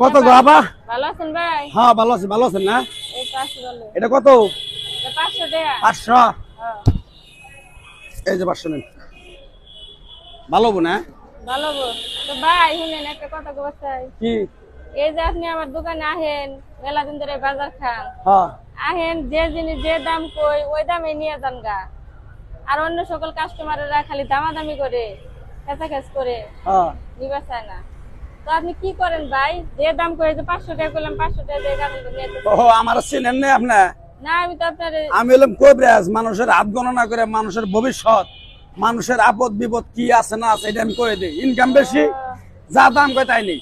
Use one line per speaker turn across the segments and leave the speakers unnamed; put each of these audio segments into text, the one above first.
কত গো আবা?
ভালো আছেন ভাই?
হ্যাঁ ভালো আছি, ভালো আছেন না?
এই তো আছি ভালো।
এটা কত?
এটা 500 টাকা।
500।
হ্যাঁ।
এই যে 500 নেন। ভালো হবো না?
ভালো গো। তো ভাই শুনেন একটা কথা কইতে চাই।
কি?
এই যে আপনি আমার দোকানে আহেন, মেলা দিন ধরে বাজার খান।
হ্যাঁ
আহেন যে জিনিস যে দাম কই ওই দামে নিয়ে যান গা। আর অন্য সকল কাস্টমাররা খালি দামাদামি করে, খেচাখেচ করে
হ্যাঁ।
নিবা চায় না। তো আপনি কি করেন ভাই? যে দাম কই যে 500 টাকা কইলাম 500 টাকা দিয়ে গাড়ি নিয়ে যেতে।
ও আমার চিনেন না আপনি?
না আমি তো আপনার
আমি হলাম কবিরাজ, মানুষের হাত গণনা করে মানুষের ভবিষ্যৎ, মানুষের আপদ বিপদ কি আছে না আছে এটা আমি কয়ে দিই। ইনকাম বেশি, যা দাম কয় তাই নেই।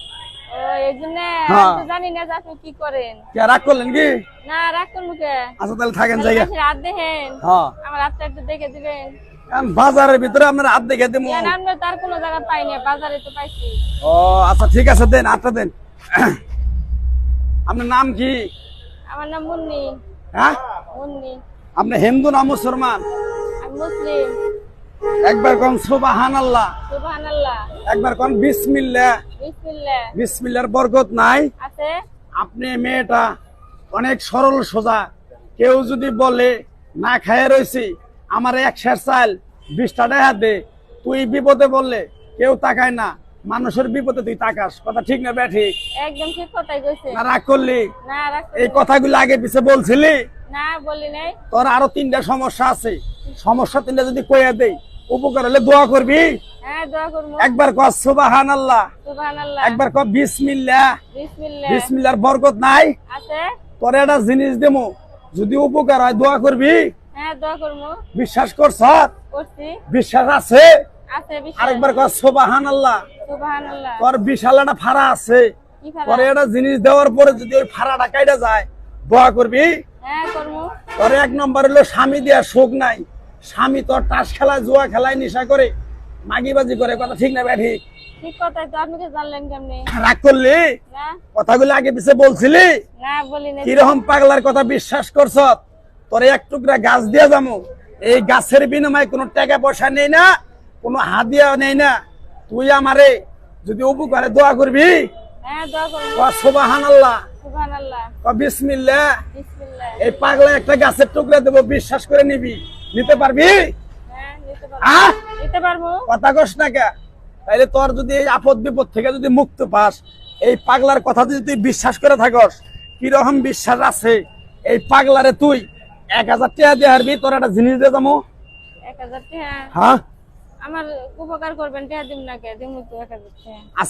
ও এই জন্য
হ্যাঁ।
আমি তো জানি না যে আপনি কি করেন।
কে রাগ করলেন কি?
না রাখুন মুখে।
আচ্ছা তাহলে থাকেন জায়গা।
রাত দেখেন,
হ্যাঁ
আমার হাতটা একটু দেখে দিবেন।
এখন বাজারের ভিতরে আপনার হাত দেখে দেবো।
কেন আমরা তার কোনো জায়গা পাইনি, বাজারে তো পাইছি।
ও আচ্ছা ঠিক আছে, দেন হাতটা দেন। আপনার নাম কি?
আমার নাম মুন্নি।
হ্যাঁ,
মুন্নি।
আপনি হিন্দু না মুসলমান?
আমি মুসলিম।
একবার কোন সুবহানাল্লাহ,
সুবহানাল্লাহ।
একবার কোন বিসমিল্লাহ।
বিসমিল্লাহ।
বিসমিল্লাহর বরকত নাই?
আছে।
আপনি মেয়েটা অনেক সরল সোজা। কেউ যদি বলে না খায় রয়েছি, আমার 1 সের চাল 20টা টাকা দে, তুই বিপদে বললে কেউ তাকায় না, মানুষের বিপদে তুই তাকাস। কথা ঠিক না ব্যাঠিক?
একদম ঠিক কথাই কইছে।
না রাগ করলি?
না রাখছি
এই কথাগুলো আগে পিছে বলছিলি?
না বলি নাই।
তোর আরো 3টা সমস্যা আছে, সমস্যা 3টা যদি কইয়া দেই, উপকার হলে দোয়া করবি।
হ্যাঁ দোয়া করব।
একবার কর সুবহানাল্লাহ,
সুবহানাল্লাহ।
একবার কর বিসমিল্লাহ।
বিসমিল্লাহ।
বিসমিল্লাহর বরকত নাই?
আছে।
তোর একটা জিনিস দেবো, যদি উপকার হয় দোয়া করবি।
হ্যাঁ দোয়া করব।
বিশ্বাস করছ?
করছি।
বিশ্বাস আছে?
আছে বিশ্বাস।
আরেকবার কর সুবহানাল্লাহ।
সুবহানাল্লাহ।
তোর বিশাল একটা ফাড়া আছে,
কি খারাপ?
তোর একটা জিনিস দেওয়ার পরে যদি ওই ফাড়াটা কাইটা যায়, দোয়া করবি।
হ্যাঁ করব।
তোর 1 নম্বর হলো স্বামী দেওয়ার শোক নাই। স্বামী তোর তাস খেলায়, জুয়া খেলায় নেশা করে, মাগিবাজি করে। কথা ঠিক না ব্যাঠি?
ঠিক কথাই তো, আপনি কি জানলেন কেমনে?
রাগ করলি?
না
কথাগুলো আগে পিছে বলছিলি?
না বলি নাই।
কিরকম পাগলার কথা বিশ্বাস করছ? তোর 1 টুকরা গাছ দিয়া যাবো, এই গাছের বিনিময়ে কোনো টাকা পয়সা নেই না, কোনো হাদিয়া নেই না। তুই আমারে যদি উপকারে দোয়া করবি।
হ্যাঁ দোয়া করব।
সুবহানাল্লাহ,
সুবহানাল্লাহ।
বিসমিল্লাহ।
বিসমিল্লাহ।
এই পাগলা একটা গাছের টুকরা দেবো, বিশ্বাস করে নিবি। নিতে পারবি?
হ্যাঁ নিতে পারবো।
আহ
নিতে পারবো।
কথা কস না কে? তাইলে তোর যদি এই আপদ বিপদ থেকে যদি মুক্ত পাস, এই পাগলার কথা যদি তুই বিশ্বাস করে থাকস, কিরকম বিশ্বাস আছে, এই পাগলারে তুই 1000 টাকা দিয়ে হারবি, তোর একটা জিনিস দিয়ে যাবো।
1000 টাকা।
হ্যাঁ
আমার উপকার করবেন, টাকা দিম না কে? দিমু তো 1000 টাকা।